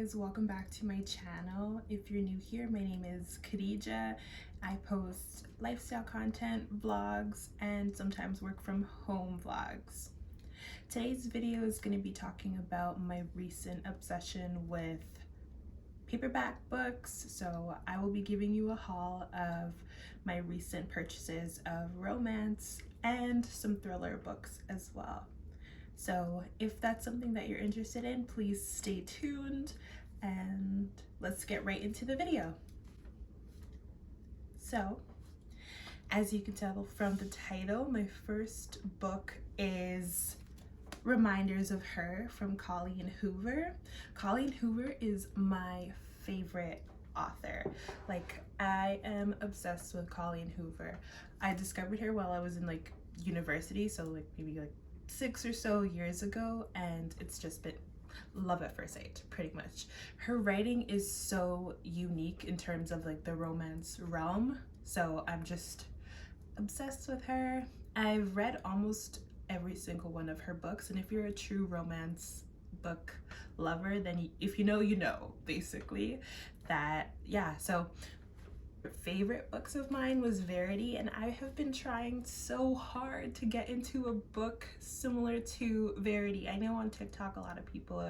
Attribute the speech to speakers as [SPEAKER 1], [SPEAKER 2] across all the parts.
[SPEAKER 1] guys, welcome back to my channel. If you're new here, my name is Khadija. I post lifestyle content, vlogs, and sometimes work from home vlogs. Today's video is going to be talking about my recent obsession with paperback books. So I will be giving you a haul of my recent purchases of romance and some thriller books as well. So if that's something that you're interested in, please stay tuned and let's get right into the video. So, as you can tell from the title, my first book is Reminders of Her from Colleen Hoover. Colleen Hoover is my favorite author. Like, I am obsessed with Colleen Hoover. I discovered her while I was in university, so maybe 6 or so years ago, and it's just been love at first sight, pretty much. Her writing is so unique in terms of the romance realm, so I'm just obsessed with her. I've read almost every single one of her books, and if you're a true romance book lover, then if you know, you know, basically. So favorite books of mine was Verity, and I have been trying so hard to get into a book similar to Verity. I know on TikTok a lot of people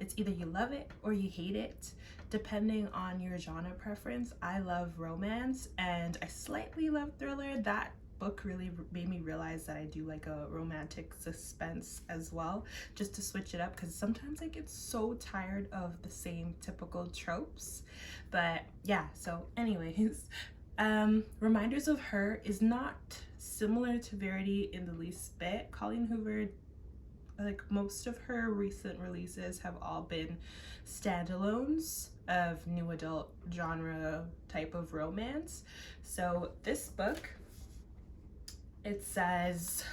[SPEAKER 1] it's either you love it or you hate it, depending on your genre preference. I love romance and I slightly love thriller. That book really made me realize that I do like a romantic suspense as well, just to switch it up, because sometimes I get so tired of the same typical tropes. But yeah, so anyways, Reminders of Her is not similar to Verity in the least bit. Colleen Hoover, most of her recent releases have all been standalones of new adult genre type of romance. So this book, it says,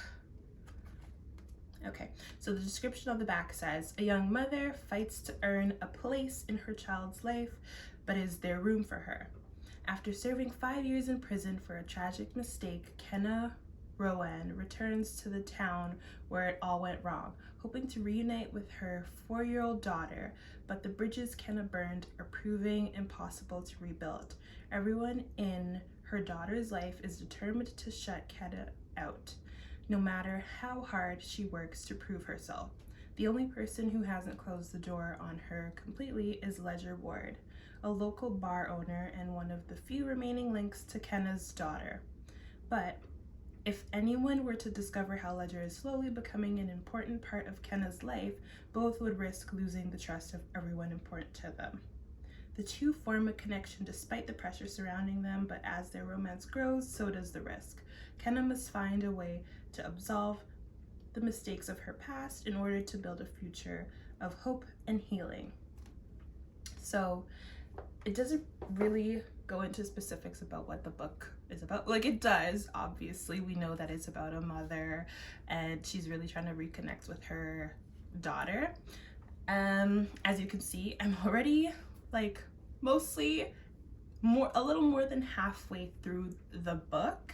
[SPEAKER 1] okay, so the description on the back says, a young mother fights to earn a place in her child's life, but is there room for her? After serving 5 years in prison for a tragic mistake, Kenna Rowan returns to the town where it all went wrong, hoping to reunite with her 4-year-old daughter, but the bridges Kenna burned are proving impossible to rebuild. Everyone in her daughter's life is determined to shut Kenna out, no matter how hard she works to prove herself. The only person who hasn't closed the door on her completely is Ledger Ward, a local bar owner and one of the few remaining links to Kenna's daughter. But if anyone were to discover how Ledger is slowly becoming an important part of Kenna's life, both would risk losing the trust of everyone important to them. The two form a connection despite the pressure surrounding them, but as their romance grows, so does the risk. Kenna must find a way to absolve the mistakes of her past in order to build a future of hope and healing. So it doesn't really go into specifics about what the book is about. It does, obviously. We know that it's about a mother and she's really trying to reconnect with her daughter. As you can see, I'm already mostly a little more than halfway through the book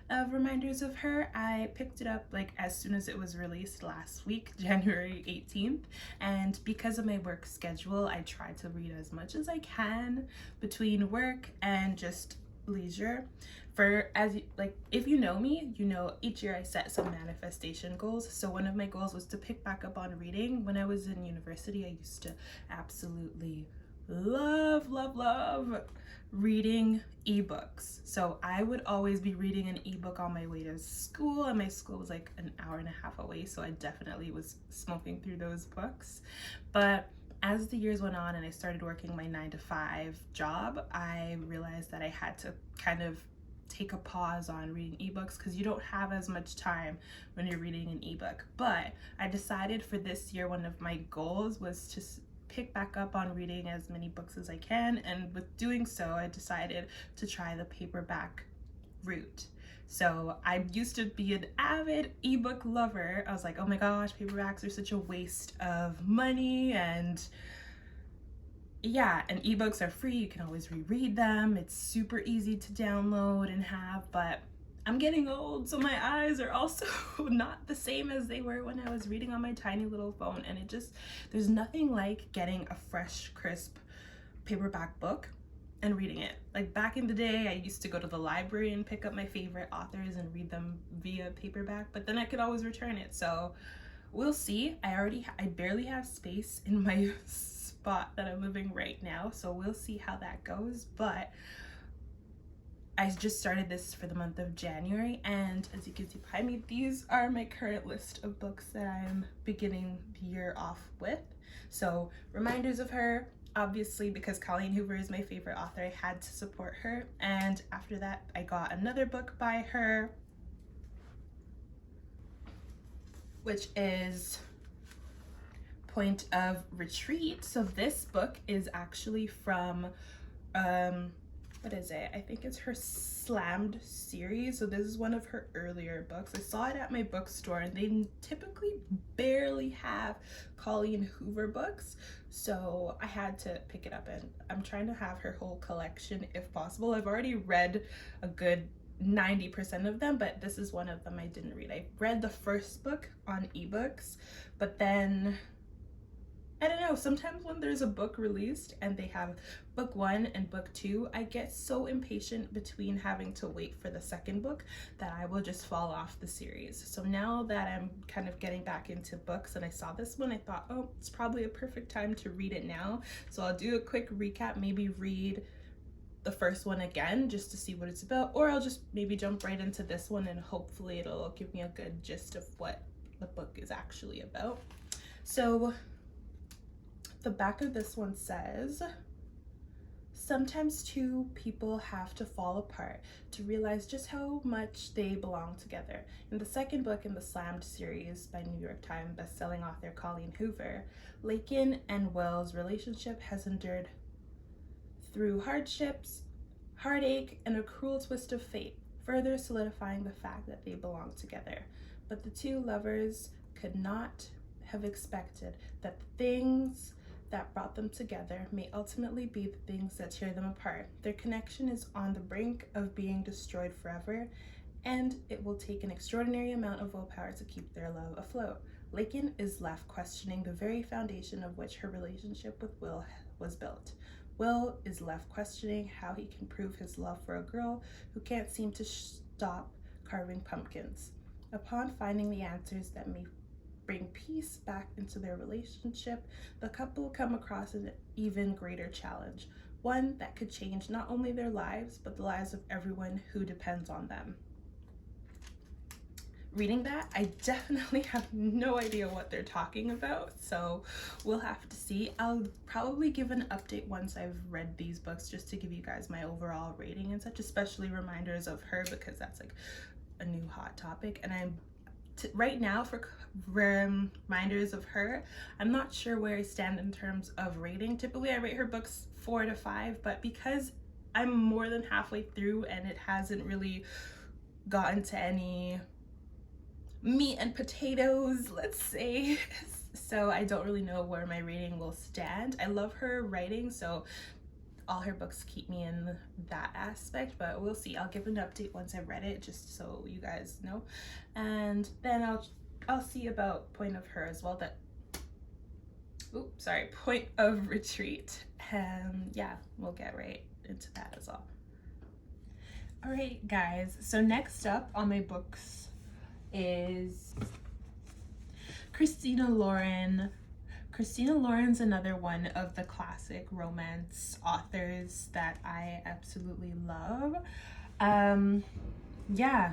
[SPEAKER 1] of Reminders of Her. I picked it up as soon as it was released last week, January 18th, and because of my work schedule, I try to read as much as I can between work and just leisure. If you know me, you know each year I set some manifestation goals. So one of my goals was to pick back up on reading. When I was in university, I used to absolutely love reading ebooks. So I would always be reading an ebook on my way to school, and my school was an hour and a half away, so I definitely was smoking through those books. But as the years went on and I started working my 9-to-5 job, I realized that I had to kind of take a pause on reading ebooks because you don't have as much time when you're reading an ebook. But I decided for this year, one of my goals was to pick back up on reading as many books as I can, and with doing so, I decided to try the paperback route. So I used to be an avid ebook lover. I was like, oh my gosh, paperbacks are such a waste of money, and yeah, and ebooks are free, you can always reread them, it's super easy to download and have. But I'm getting old, so my eyes are also not the same as they were when I was reading on my tiny little phone. And there's nothing like getting a fresh, crisp paperback book and reading it. Like back in the day, I used to go to the library and pick up my favorite authors and read them via paperback, but then I could always return it. So we'll see. I barely have space in my spot that I'm living right now, so we'll see how that goes. But I just started this for the month of January, and as you can see behind me, these are my current list of books that I'm beginning the year off with. So reminders of her, obviously, because Colleen Hoover is my favorite author, I had to support her. And after that, I got another book by her, which is Point of Retreat. So this book is actually from what is it? I think it's her Slammed series. So this is one of her earlier books. I saw it at my bookstore, and they typically barely have Colleen Hoover books, so I had to pick it up, and I'm trying to have her whole collection if possible. I've already read a good 90% of them, but this is one of them I didn't read. I read the first book on ebooks, but then I don't know, sometimes when there's a book released and they have book 1 and book 2, I get so impatient between having to wait for the second book that I will just fall off the series. So now that I'm kind of getting back into books and I saw this one, I thought, oh, it's probably a perfect time to read it now. So I'll do a quick recap, maybe read the first one again just to see what it's about, or I'll just maybe jump right into this one and hopefully it'll give me a good gist of what the book is actually about. So the back of this one says, sometimes two people have to fall apart to realize just how much they belong together. In the second book in the Slammed series by New York Times bestselling author Colleen Hoover, Laken and Will's relationship has endured through hardships, heartache, and a cruel twist of fate, further solidifying the fact that they belong together. But the two lovers could not have expected that the things that brought them together may ultimately be the things that tear them apart. Their connection is on the brink of being destroyed forever, and it will take an extraordinary amount of willpower to keep their love afloat. Laken is left questioning the very foundation of which her relationship with Will was built. Will is left questioning how he can prove his love for a girl who can't seem to stop carving pumpkins. Upon finding the answers that may bring peace back into their relationship, the couple come across an even greater challenge, one that could change not only their lives, but the lives of everyone who depends on them. Reading that, I definitely have no idea what they're talking about, so we'll have to see. I'll probably give an update once I've read these books, just to give you guys my overall rating and such, especially reminders of her, because that's like a new hot topic. And I'm right now, for reminders of her, I'm not sure where I stand in terms of rating. Typically I rate her books 4 to 5, but because I'm more than halfway through and it hasn't really gotten to any meat and potatoes, let's say, so I don't really know where my rating will stand. I love her writing, so all her books keep me in that aspect, but we'll see. I'll give an update once I've read it, just so you guys know. And then I'll see about Point of Her as well, Point of Retreat. And yeah, we'll get right into that as well. All right, guys, so next up on my books is Christina Lauren. Christina Lauren's another one of the classic romance authors that I absolutely love. Yeah,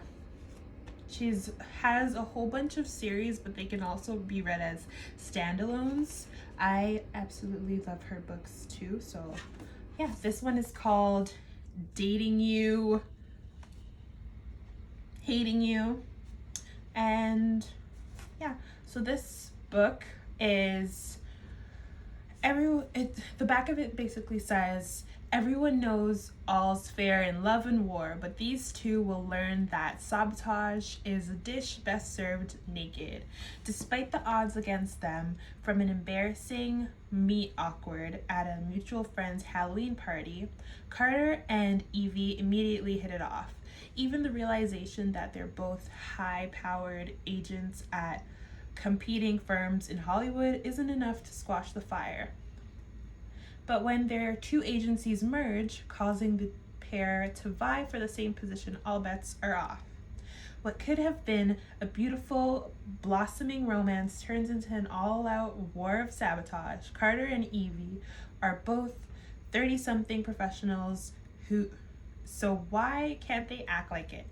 [SPEAKER 1] has a whole bunch of series, but they can also be read as standalones. I absolutely love her books too. So yeah, this one is called Dating You, Hating You. And yeah, so this book is the back of it basically says, everyone knows all's fair in love and war, but these two will learn that sabotage is a dish best served naked. Despite the odds against them, from an embarrassing meet awkward at a mutual friend's Halloween party, Carter and Evie immediately hit it off. Even the realization that they're both high-powered agents at competing firms in Hollywood isn't enough to squash the fire. But when their two agencies merge, causing the pair to vie for the same position, all bets are off. What could have been a beautiful, blossoming romance turns into an all-out war of sabotage. Carter and Evie are both 30-something professionals so why can't they act like it?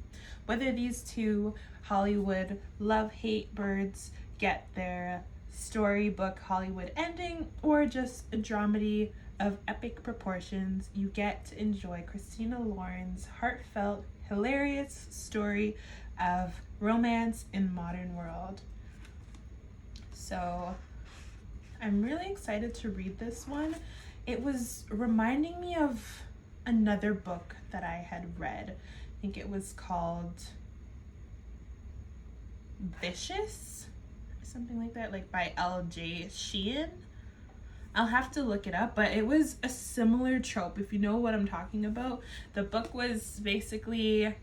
[SPEAKER 1] Whether these two Hollywood love-hate birds get their storybook Hollywood ending or just a dramedy of epic proportions, you get to enjoy Christina Lauren's heartfelt, hilarious story of romance in the modern world. So I'm really excited to read this one. It was reminding me of another book that I had read. I think it was called Vicious or something like that, like by L.J. Sheehan. I'll have to look it up, but it was a similar trope, if you know what I'm talking about. The book was basically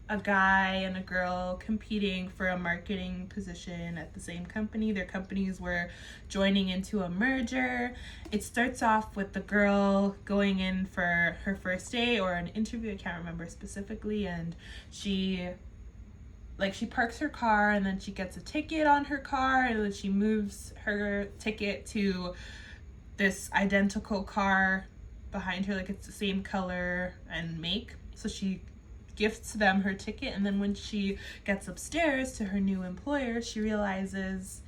[SPEAKER 1] a guy and a girl competing for a marketing position at the same company. Their companies were joining into a merger. It starts off with the girl going in for her first day or an interview, I can't remember specifically, and she parks her car and then she gets a ticket on her car and then she moves her ticket to this identical car behind her, like it's the same color and make. So she gifts them her ticket, and then when she gets upstairs to her new employer, she realizes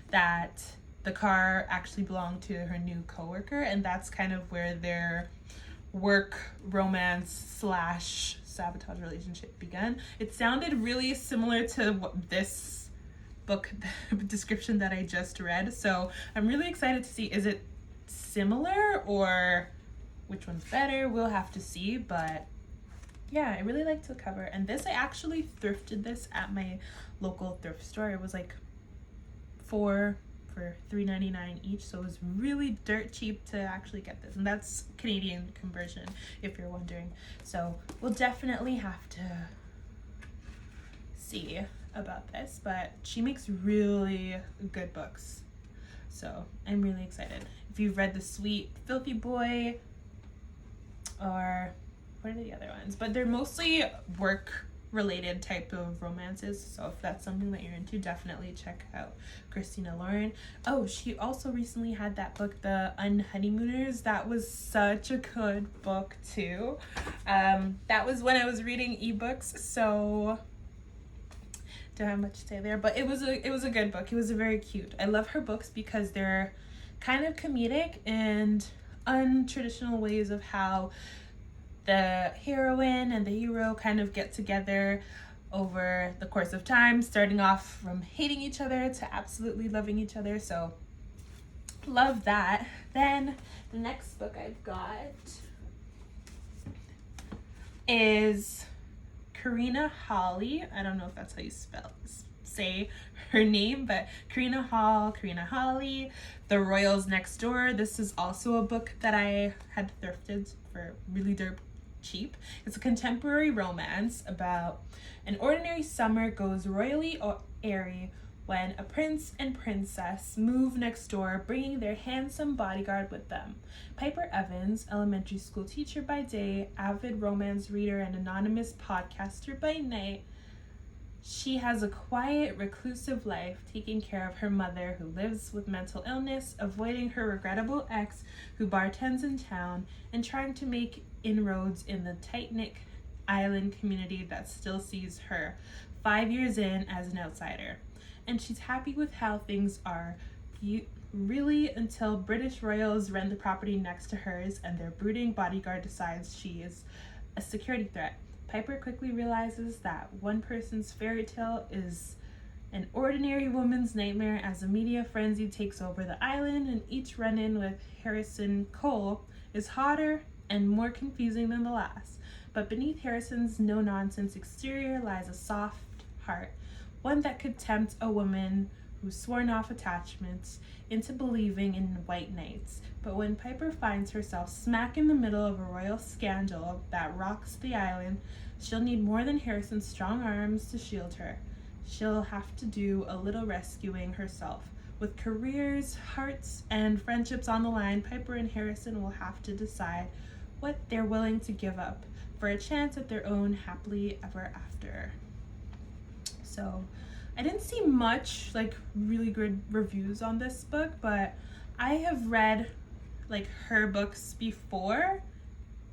[SPEAKER 1] that the car actually belonged to her new coworker, and that's kind of where their work romance / sabotage relationship began. It sounded really similar to what this book description that I just read, so I'm really excited to see, is it similar or which one's better? We'll have to see, but yeah, I really liked the cover. And this, I actually thrifted this at my local thrift store. It was like 4 for $3.99 each, so it was really dirt cheap to actually get this, and that's Canadian conversion if you're wondering. So we'll definitely have to see about this, but she makes really good books, so I'm really excited. If you've read The Sweet Filthy Boy, or what are the other ones, but they're mostly work related type of romances, so if that's something that you're into, definitely check out Christina Lauren. Oh, she also recently had that book, The Unhoneymooners. That was such a good book too. That was when I was reading ebooks, so don't have much to say there, but it was a good book. It was a very cute. I love her books because they're kind of comedic and untraditional ways of how the heroine and the hero kind of get together over the course of time, starting off from hating each other to absolutely loving each other. So love that. Then the next book I've got is Karina Hawley. I don't know if that's how you say her name, but Karina Hawley, The Royals Next Door. This is also a book that I had thrifted for really dirt cheap. It's a contemporary romance about an ordinary summer goes royally airy when a prince and princess move next door, bringing their handsome bodyguard with them. Piper Evans, elementary school teacher by day, avid romance reader, and anonymous podcaster by night, she has a quiet, reclusive life, taking care of her mother who lives with mental illness, avoiding her regrettable ex who bartends in town, and trying to make inroads in the tight-knit island community that still sees her 5 years in as an outsider. And she's happy with how things are, really, until British royals rent the property next to hers and their brooding bodyguard decides she is a security threat. Piper quickly realizes that one person's fairy tale is an ordinary woman's nightmare as a media frenzy takes over the island, and each run-in with Harrison Cole is hotter and more confusing than the last. But beneath Harrison's no-nonsense exterior lies a soft heart, one that could tempt a woman who's sworn off attachments into believing in white knights. But when Piper finds herself smack in the middle of a royal scandal that rocks the island, she'll need more than Harrison's strong arms to shield her. She'll have to do a little rescuing herself. With careers, hearts, and friendships on the line, Piper and Harrison will have to decide what they're willing to give up for a chance at their own happily ever after. So I didn't see much like really good reviews on this book, but I have read like her books before,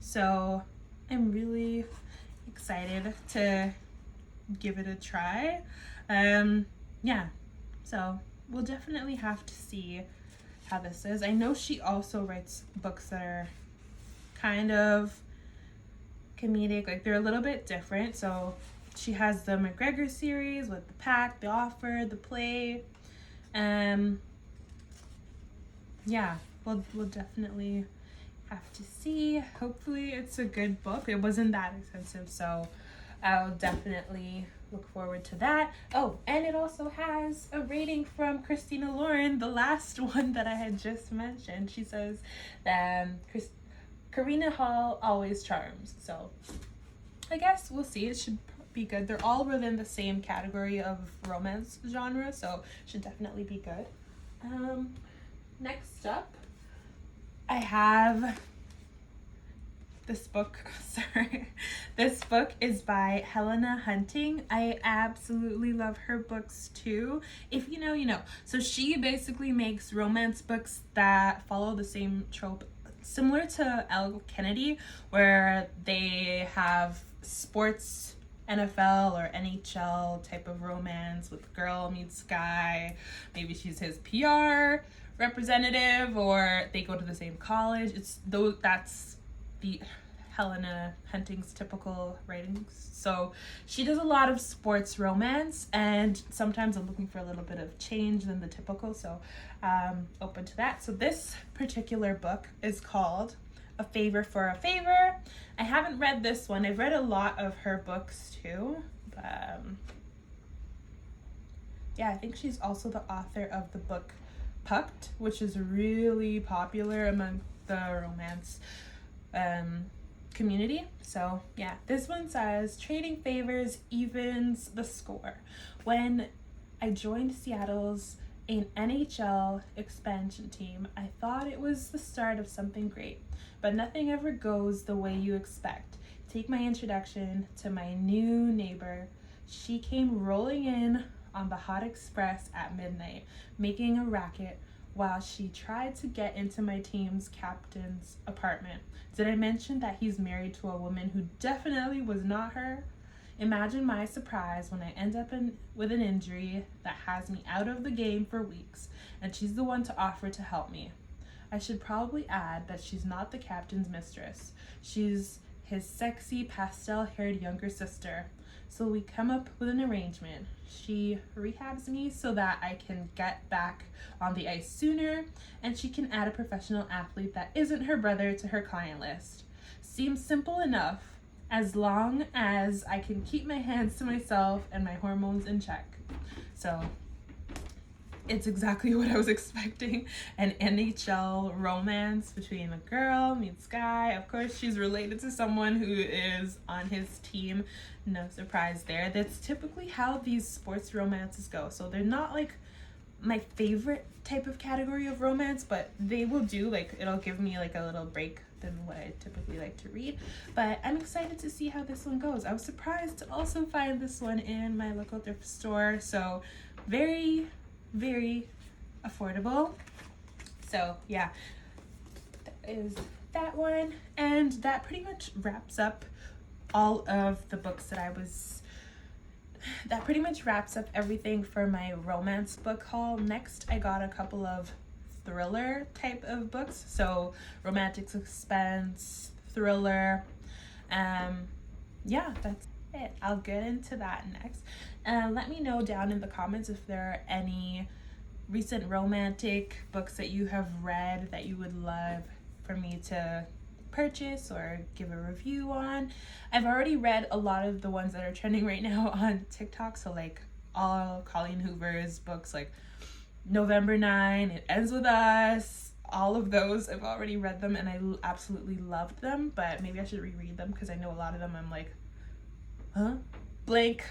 [SPEAKER 1] so I'm really excited to give it a try. Yeah, so we'll definitely have to see how this is. I know she also writes books that are kind of comedic, like they're a little bit different. So she has the McGregor series with The Pact, The Offer, The Play. Yeah, we'll definitely have to see. Hopefully it's a good book. It wasn't that expensive, so I'll definitely look forward to that. Oh, and it also has a rating from Christina Lauren, the last one that I had just mentioned. She says that Karina Hall always charms. So I guess we'll see. It should be good. They're all within the same category of romance genre, so should definitely be good. Next up, I have this book. Sorry. This book is by Helena Hunting. I absolutely love her books too. If you know, you know. So she basically makes romance books that follow the same trope, similar to Elle Kennedy, where they have sports, NFL or NHL type of romance with girl meets guy. Maybe she's his PR representative, or they go to the same college. That's the Helena Hunting's typical writings. So she does a lot of sports romance, and sometimes I'm looking for a little bit of change than the typical, so open to that. So this particular book is called A Favor for a Favor. I haven't read this one. I've read a lot of her books too. Yeah, I think she's also the author of the book Pucked, which is really popular among the romance community. So yeah, this one says, trading favors evens the score. When I joined Seattle's NHL expansion team, I thought it was the start of something great, but nothing ever goes the way you expect. Take my introduction to my new neighbor. She came rolling in on the hot express at midnight, making a racket while she tried to get into my team's captain's apartment. Did I mention that he's married to a woman who definitely was not her? Imagine my surprise when I end up with an injury that has me out of the game for weeks, and she's the one to offer to help me. I should probably add that she's not the captain's mistress. She's his sexy pastel-haired younger sister. So we come up with an arrangement. She rehabs me so that I can get back on the ice sooner, and she can add a professional athlete that isn't her brother to her client list. Seems simple enough, as long as I can keep my hands to myself and my hormones in check. So it's exactly what I was expecting. An NHL romance between a girl meets guy. Of course, she's related to someone who is on his team. No surprise there. That's typically how these sports romances go. So they're not like my favorite type of category of romance, but they will do, like, it'll give me like a little break than what I typically like to read. But I'm excited to see how this one goes. I was surprised to also find this one in my local thrift store. So very, very affordable. So yeah, that is that one. And that pretty much wraps up all of the books that pretty much wraps up everything for my romance book haul. Next, I got a couple of thriller type of books. So romantic suspense, thriller. Yeah, that's it. I'll get into that next. Let me know down in the comments if there are any recent romantic books that you have read that you would love for me to purchase or give a review on. I've already read a lot of the ones that are trending right now on TikTok, so like all Colleen Hoover's books, like November 9, It Ends With Us, all of those. I've already read them and I absolutely loved them, but maybe I should reread them because I know a lot of them I'm like, huh? Blank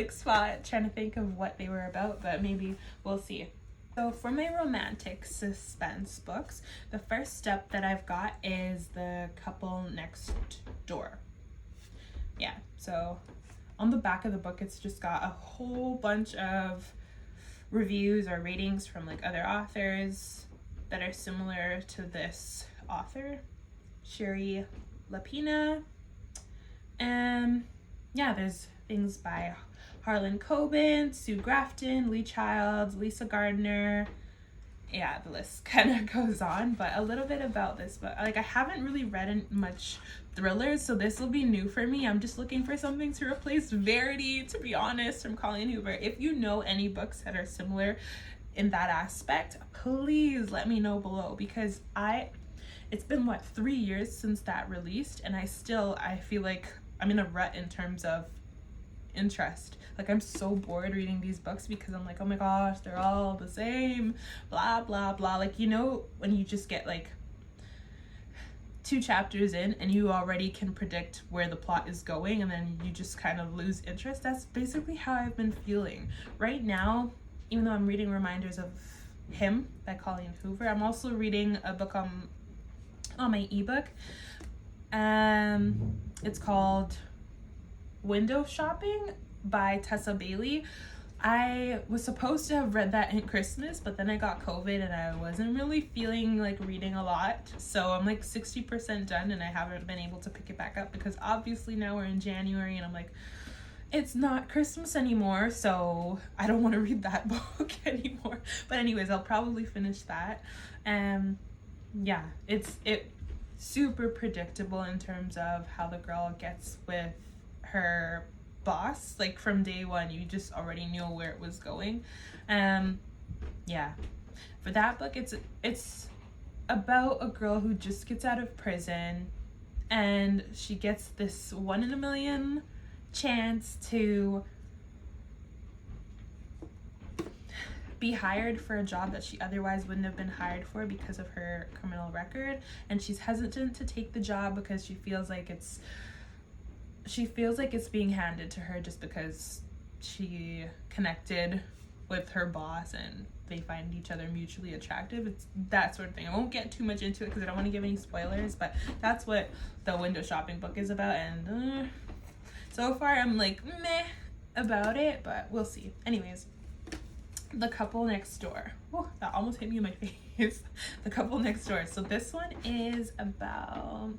[SPEAKER 1] spot, trying to think of what they were about, but maybe we'll see. So for my romantic suspense books, the first step that I've got is The Couple Next Door. Yeah, so on the back of the book, it's just got a whole bunch of reviews or ratings from like other authors that are similar to this author, Shari Lapena. And yeah, there's things by Harlan Coben, Sue Grafton, Lee Childs, Lisa Gardner. Yeah, the list kind of goes on, but a little bit about this book. Like, I haven't really read much thrillers, so this will be new for me. I'm just looking for something to replace Verity, to be honest, from Colleen Hoover. If you know any books that are similar in that aspect, please let me know below, because it's been 3 years since that released, and I feel like I'm in a rut in terms of interest. Like, I'm so bored reading these books because I'm like, oh my gosh, they're all the same, blah blah blah. Like, you know, when you just get like 2 chapters in and you already can predict where the plot is going, and then you just kind of lose interest. That's basically how I've been feeling right now. Even though I'm reading Reminders of Him by Colleen Hoover, I'm also reading a book on my ebook. It's called Window Shopping by Tessa Bailey. I was supposed to have read that in Christmas, but then I got COVID and I wasn't really feeling like reading a lot. So I'm like 60% done and I haven't been able to pick it back up because obviously now we're in January and I'm like, it's not Christmas anymore, so I don't want to read that book anymore. But anyways, I'll probably finish that. Yeah, it's super predictable in terms of how the girl gets with her boss. Like, from day one you just already knew where it was going. Yeah, for that book, it's about a girl who just gets out of prison and she gets this 1 in a million chance to be hired for a job that she otherwise wouldn't have been hired for because of her criminal record, and she's hesitant to take the job because she feels like it's being handed to her just because she connected with her boss and they find each other mutually attractive. It's that sort of thing. I won't get too much into it because I don't want to give any spoilers, but that's what the window shopping book is about, and so far I'm like meh about it, but we'll see. Anyways, The Couple Next Door. Oh, that almost hit me in my face. The Couple Next Door. So this one is about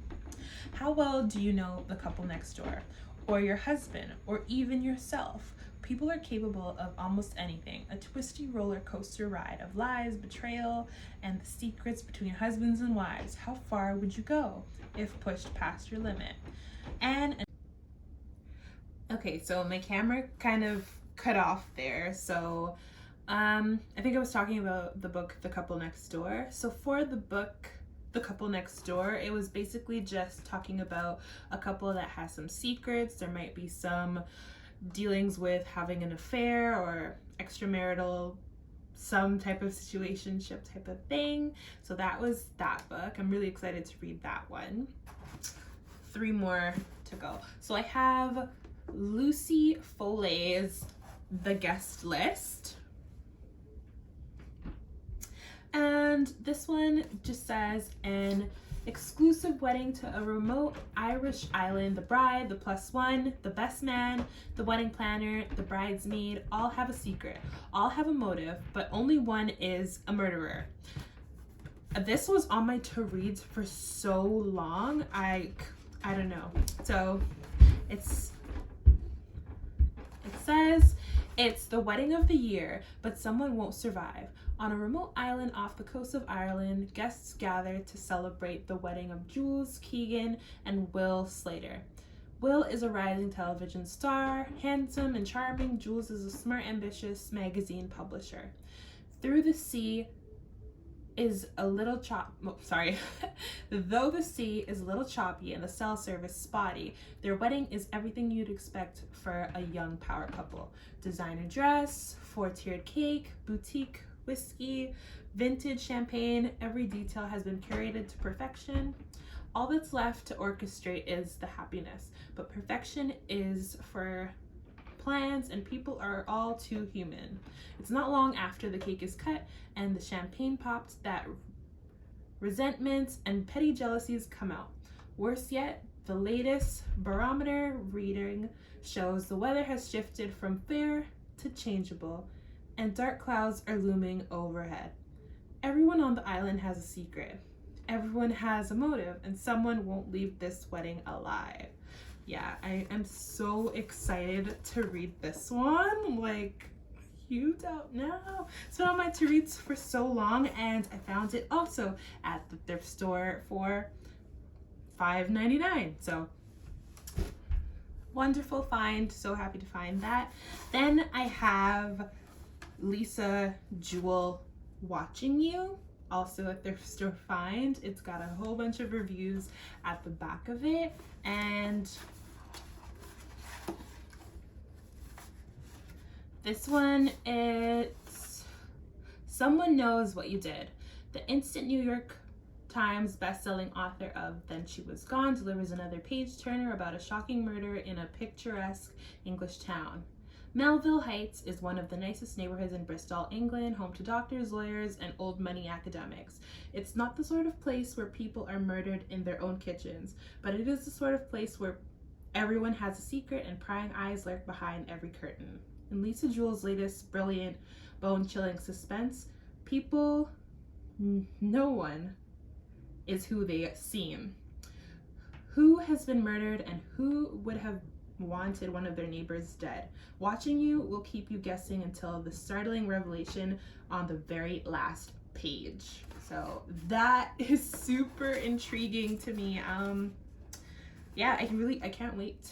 [SPEAKER 1] how well do you know the couple next door, or your husband, or even yourself? People are capable of almost anything, a twisty roller coaster ride of lies, betrayal, and the secrets between husbands and wives. How far would you go if pushed past your limit? And okay, so my camera kind of cut off there. So I think I was talking about the book The Couple Next Door. So for the book The Couple Next Door, it was basically just talking about a couple that has some secrets. There might be some dealings with having an affair or extramarital, some type of situationship type of thing. So that was that book. I'm really excited to read that one. 3 more to go. So I have Lucy Foley's The Guest List. And this one just says, an exclusive wedding to a remote Irish island. The bride, the +1, the best man, the wedding planner, the bridesmaid, all have a secret. All have a motive, but only one is a murderer. This was on my to-reads for so long. I don't know. So it says, it's the wedding of the year, but someone won't survive. On a remote island off the coast of Ireland, guests gather to celebrate the wedding of Jules Keegan and Will Slater. Will is a rising television star, handsome and charming. Jules is a smart, ambitious magazine publisher. Through the Sea is a little though the sea is a little choppy and the cell service spotty, their wedding is everything you'd expect for a young power couple. Designer dress, 4-tiered cake, boutique whiskey, vintage champagne, every detail has been curated to perfection. All that's left to orchestrate is the happiness, but perfection is for plans and people are all too human. It's not long after the cake is cut and the champagne popped that resentments and petty jealousies come out. Worse yet, the latest barometer reading shows the weather has shifted from fair to changeable and dark clouds are looming overhead. Everyone on the island has a secret. Everyone has a motive and someone won't leave this wedding alive. Yeah, I am so excited to read this one. Like, you don't know. It's been on my to-reads for so long, and I found it also at the thrift store for $5.99. So, wonderful find. So happy to find that. Then I have Lisa Jewell, Watching You. Also a thrift store find. It's got a whole bunch of reviews at the back of it, and this one, it's Someone Knows What You Did. The instant New York Times best-selling author of Then She Was Gone delivers another page-turner about a shocking murder in a picturesque English town. Melville Heights is one of the nicest neighborhoods in Bristol, England, home to doctors, lawyers, and old money academics. It's not the sort of place where people are murdered in their own kitchens, but it is the sort of place where everyone has a secret and prying eyes lurk behind every curtain. In Lisa Jewell's latest brilliant, bone-chilling suspense, no one is who they seem. Who has been murdered and who would have wanted one of their neighbors dead? Watching You will keep you guessing until the startling revelation on the very last page. So that is super intriguing to me. Yeah, I can't wait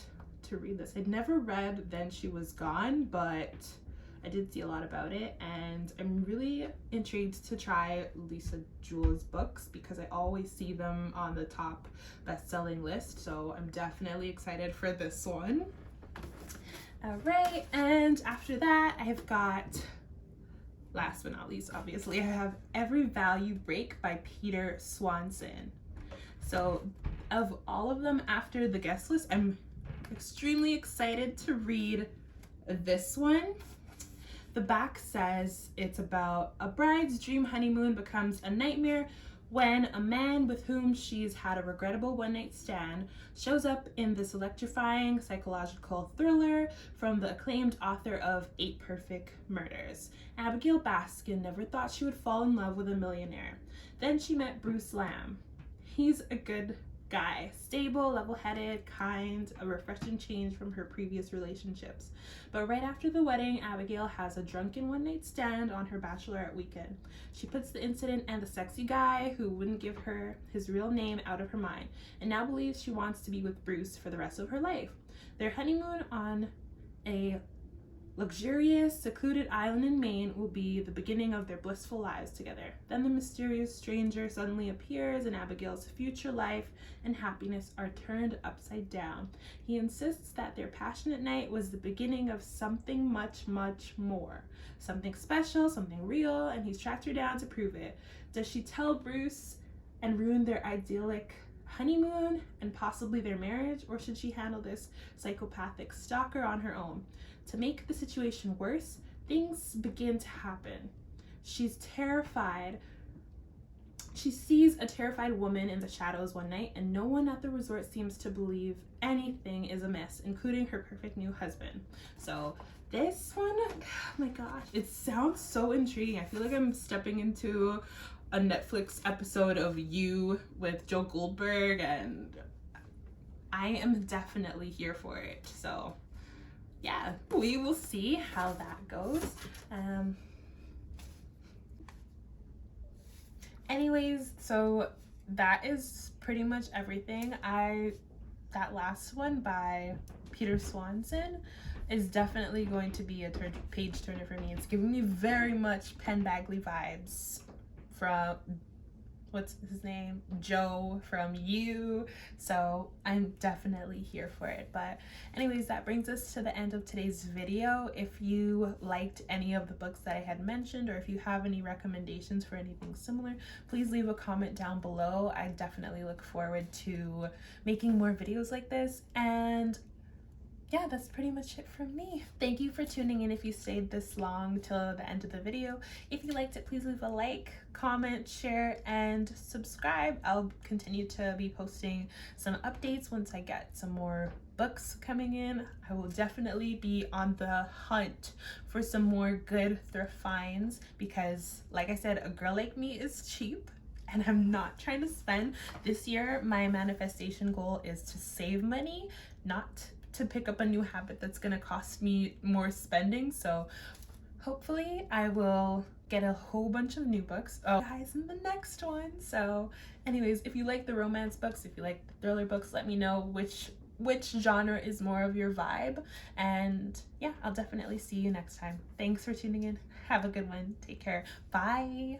[SPEAKER 1] to read this. I'd never read Then She Was Gone, but I did see a lot about it, and I'm really intrigued to try Lisa Jewell's books because I always see them on the top best-selling list, so I'm definitely excited for this one. All right, and after that, I've got, last but not least, obviously, I have Every Value Break by Peter Swanson. So, of all of them after the guest list, I'm extremely excited to read this one. The back says it's about a bride's dream honeymoon becomes a nightmare when a man with whom she's had a regrettable one-night stand shows up in this electrifying psychological thriller from the acclaimed author of 8 Perfect Murders. Abigail Baskin never thought she would fall in love with a millionaire. Then she met Bruce Lamb. He's a good guy, stable, level-headed, kind, a refreshing change from her previous relationships. But right after the wedding, Abigail has a drunken one-night stand on her bachelorette weekend. She puts the incident and the sexy guy who wouldn't give her his real name out of her mind, and now believes she wants to be with Bruce for the rest of her life. Their honeymoon on a luxurious, secluded island in Maine will be the beginning of their blissful lives together. Then the mysterious stranger suddenly appears, and Abigail's future life and happiness are turned upside down. He insists that their passionate night was the beginning of something much, much more. Something special, something real, and he's tracked her down to prove it. Does she tell Bruce and ruin their idyllic honeymoon and possibly their marriage, or should she handle this psychopathic stalker on her own? To make the situation worse, things begin to happen. She's terrified. She sees a terrified woman in the shadows one night, and no one at the resort seems to believe anything is amiss, including her perfect new husband. So this one, oh my gosh, it sounds so intriguing. I feel like I'm stepping into a Netflix episode of You with Joe Goldberg, and I am definitely here for it. So yeah, we will see how that goes. Anyways, so that is pretty much everything. I that last one by Peter Swanson is definitely going to be a page turner for me. It's giving me very much Penn Badgley vibes from, what's his name, Joe from You. So I'm definitely here for it. But anyways, that brings us to the end of today's video. If you liked any of the books that I had mentioned, or if you have any recommendations for anything similar, please leave a comment down below. I definitely look forward to making more videos like this. And yeah, that's pretty much it from me. Thank you for tuning in if you stayed this long till the end of the video. If you liked it, please leave a like, comment, share, and subscribe. I'll continue to be posting some updates once I get some more books coming in. I will definitely be on the hunt for some more good thrift finds because, like I said, a girl like me is cheap and I'm not trying to spend. This year, my manifestation goal is to save money, not to pick up a new habit that's gonna cost me more spending. So hopefully I will get a whole bunch of new books, guys, in the next one. So anyways, if you like the romance books, if you like the thriller books, let me know which genre is more of your vibe. And yeah, I'll definitely see you next time. Thanks for tuning in. Have a good one. Take care. Bye.